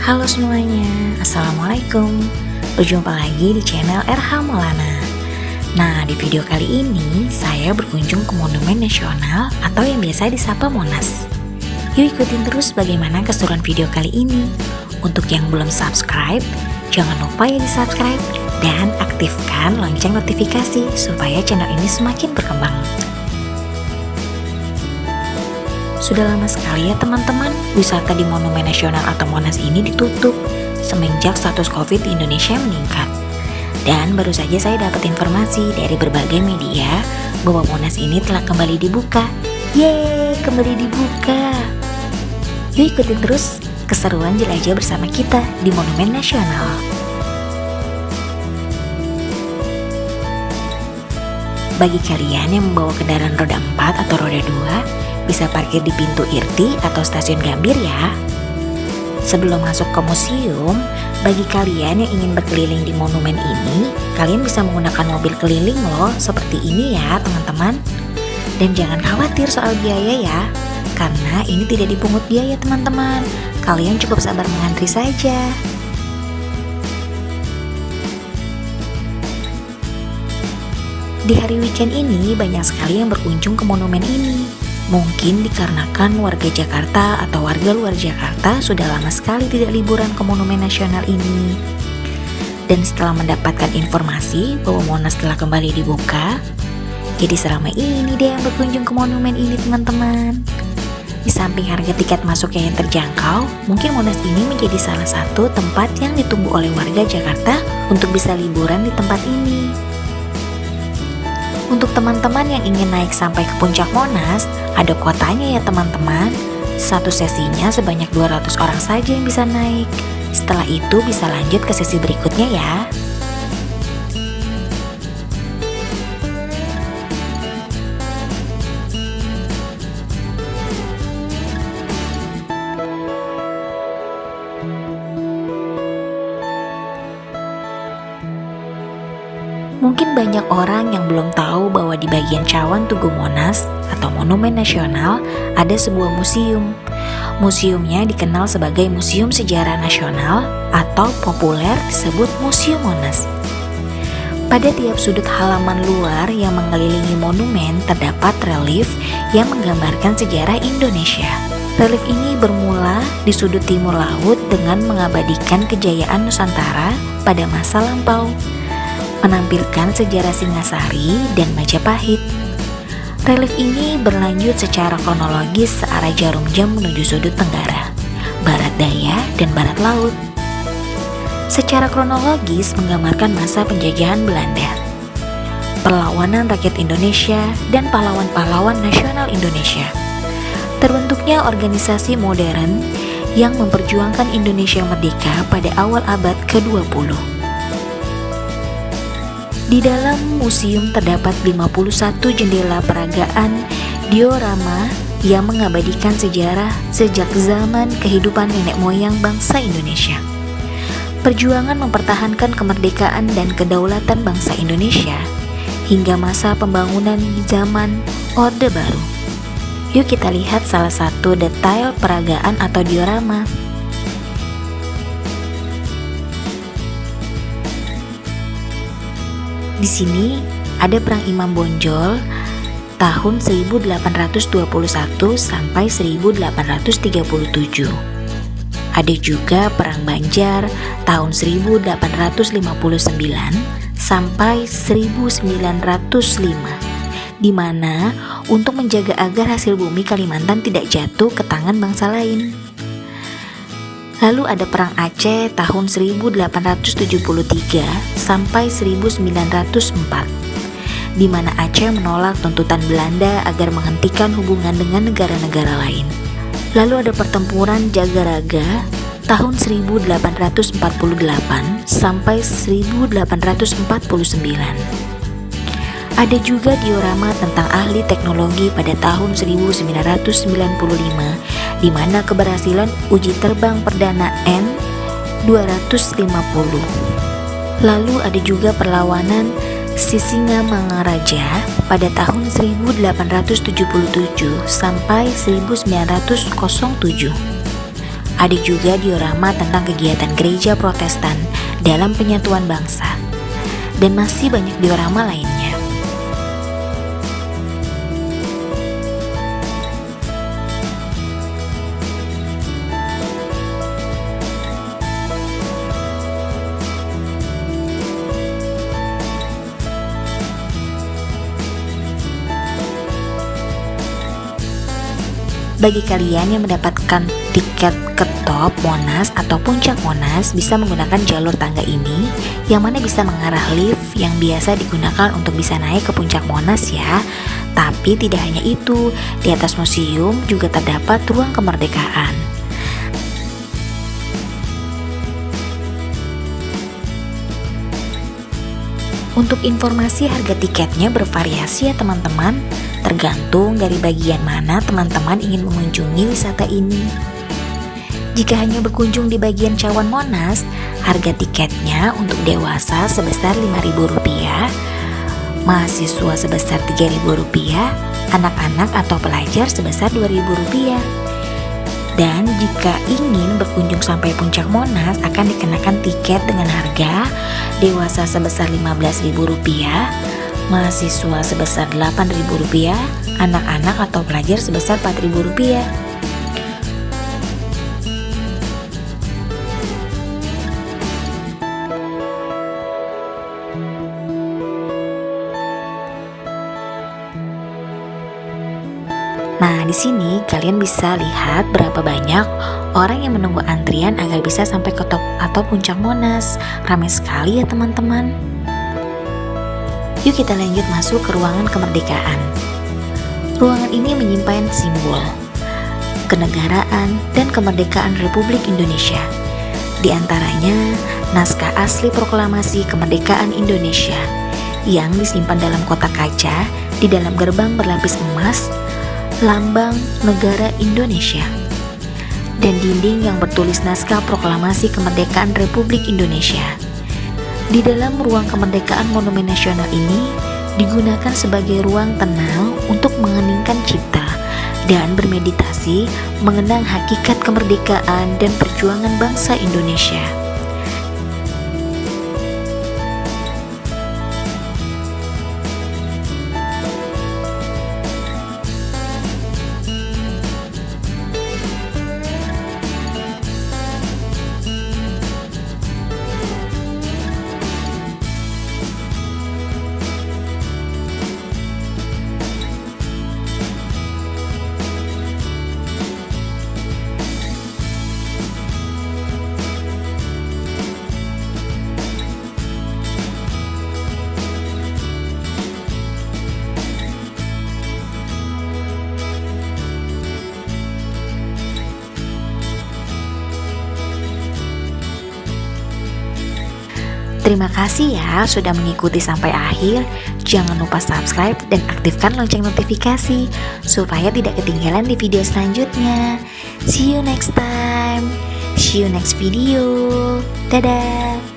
Halo semuanya, Assalamualaikum. Berjumpa lagi di channel RH Maulana. Nah, di video kali ini saya berkunjung ke Monumen Nasional atau yang biasa disapa Monas. Yuk ikutin terus bagaimana keseruan video kali ini. Untuk yang belum subscribe, jangan lupa ya di subscribe dan aktifkan lonceng notifikasi supaya channel ini semakin berkembang. Sudah lama sekali ya teman-teman, wisata di Monumen Nasional atau Monas ini ditutup semenjak status COVID di Indonesia meningkat. Dan baru saja saya dapat informasi dari berbagai media bahwa Monas ini telah kembali dibuka. Yeay, kembali dibuka. Yuk ikutin terus keseruan jelajah bersama kita di Monumen Nasional. Bagi kalian yang membawa kendaraan roda 4 atau roda 2, bisa parkir di pintu Irti atau stasiun Gambir ya. Sebelum masuk ke museum, bagi kalian yang ingin berkeliling di monumen ini, kalian bisa menggunakan mobil keliling loh, seperti ini ya teman-teman. Dan jangan khawatir soal biaya ya, karena ini tidak dipungut biaya teman-teman. Kalian cukup sabar mengantri saja. Di hari weekend ini banyak sekali yang berkunjung ke monumen ini. Mungkin dikarenakan warga Jakarta atau warga luar Jakarta sudah lama sekali tidak liburan ke Monumen Nasional ini. Dan setelah mendapatkan informasi bahwa Monas telah kembali dibuka, jadi selama ini deh yang berkunjung ke monumen ini teman-teman. Di samping harga tiket masuknya yang terjangkau, mungkin Monas ini menjadi salah satu tempat yang ditunggu oleh warga Jakarta untuk bisa liburan di tempat ini. Untuk teman-teman yang ingin naik sampai ke puncak Monas, ada kuotanya ya teman-teman. Satu sesinya sebanyak 200 orang saja yang bisa naik. Setelah itu bisa lanjut ke sesi berikutnya ya. Mungkin banyak orang yang belum tahu bahwa di bagian cawan Tugu Monas atau Monumen Nasional ada sebuah museum. Museumnya dikenal sebagai Museum Sejarah Nasional atau populer disebut Museum Monas. Pada tiap sudut halaman luar yang mengelilingi monumen terdapat relief yang menggambarkan sejarah Indonesia. Relief ini bermula di sudut timur laut dengan mengabadikan kejayaan Nusantara pada masa lampau, menampilkan sejarah Singasari dan Majapahit. Relief ini berlanjut secara kronologis searah jarum jam menuju sudut tenggara, barat daya, dan barat laut. Secara kronologis menggambarkan masa penjajahan Belanda, perlawanan rakyat Indonesia, dan pahlawan-pahlawan nasional Indonesia. Terbentuknya organisasi modern yang memperjuangkan Indonesia merdeka pada awal abad ke-20. Di dalam museum terdapat 51 jendela peragaan diorama yang mengabadikan sejarah sejak zaman kehidupan nenek moyang bangsa Indonesia. Perjuangan mempertahankan kemerdekaan dan kedaulatan bangsa Indonesia hingga masa pembangunan di zaman Orde Baru. Yuk kita lihat salah satu detail peragaan atau diorama. Di sini ada perang Imam Bonjol tahun 1821 sampai 1837. Ada juga perang Banjar tahun 1859 sampai 1905, di mana untuk menjaga agar hasil bumi Kalimantan tidak jatuh ke tangan bangsa lain. Lalu ada perang Aceh tahun 1873 sampai 1904, di mana Aceh menolak tuntutan Belanda agar menghentikan hubungan dengan negara-negara lain. Lalu ada pertempuran Jagaraga tahun 1848 sampai 1849. Ada juga diorama tentang ahli teknologi pada tahun 1995, di mana keberhasilan uji terbang perdana N-250. Lalu ada juga perlawanan Sisingamangaraja pada tahun 1877 sampai 1907. Ada juga diorama tentang kegiatan gereja Protestan dalam penyatuan bangsa. Dan masih banyak diorama lainnya. Bagi kalian yang mendapatkan tiket ke top Monas atau puncak Monas, bisa menggunakan jalur tangga ini, yang mana bisa mengarah lift yang biasa digunakan untuk bisa naik ke puncak Monas ya. Tapi tidak hanya itu, di atas museum juga terdapat ruang kemerdekaan. Untuk informasi harga tiketnya bervariasi ya teman-teman, tergantung dari bagian mana teman-teman ingin mengunjungi wisata ini. Jika hanya berkunjung di bagian cawan Monas, harga tiketnya untuk dewasa sebesar Rp5.000, mahasiswa sebesar Rp3.000, anak-anak atau pelajar sebesar Rp2.000. Dan jika ingin berkunjung sampai puncak Monas, akan dikenakan tiket dengan harga dewasa sebesar Rp15.000, mahasiswa sebesar Rp8.000, anak-anak atau pelajar sebesar Rp4.000. Nah, di sini kalian bisa lihat berapa banyak orang yang menunggu antrian agar bisa sampai ke top atau puncak Monas. Ramai sekali ya teman-teman. Yuk kita lanjut masuk ke ruangan kemerdekaan. Ruangan ini menyimpan simbol kenegaraan dan kemerdekaan Republik Indonesia. Di antaranya naskah asli proklamasi kemerdekaan Indonesia yang disimpan dalam kotak kaca di dalam gerbang berlapis emas, lambang negara Indonesia, dan dinding yang bertulis naskah proklamasi kemerdekaan Republik Indonesia. Di dalam ruang kemerdekaan Monumen Nasional ini digunakan sebagai ruang tenang untuk mengeningkan cipta dan bermeditasi mengenang hakikat kemerdekaan dan perjuangan bangsa Indonesia. Terima kasih ya sudah mengikuti sampai akhir. Jangan lupa subscribe dan aktifkan lonceng notifikasi supaya tidak ketinggalan di video selanjutnya. See you next time. See you next video. Dadah.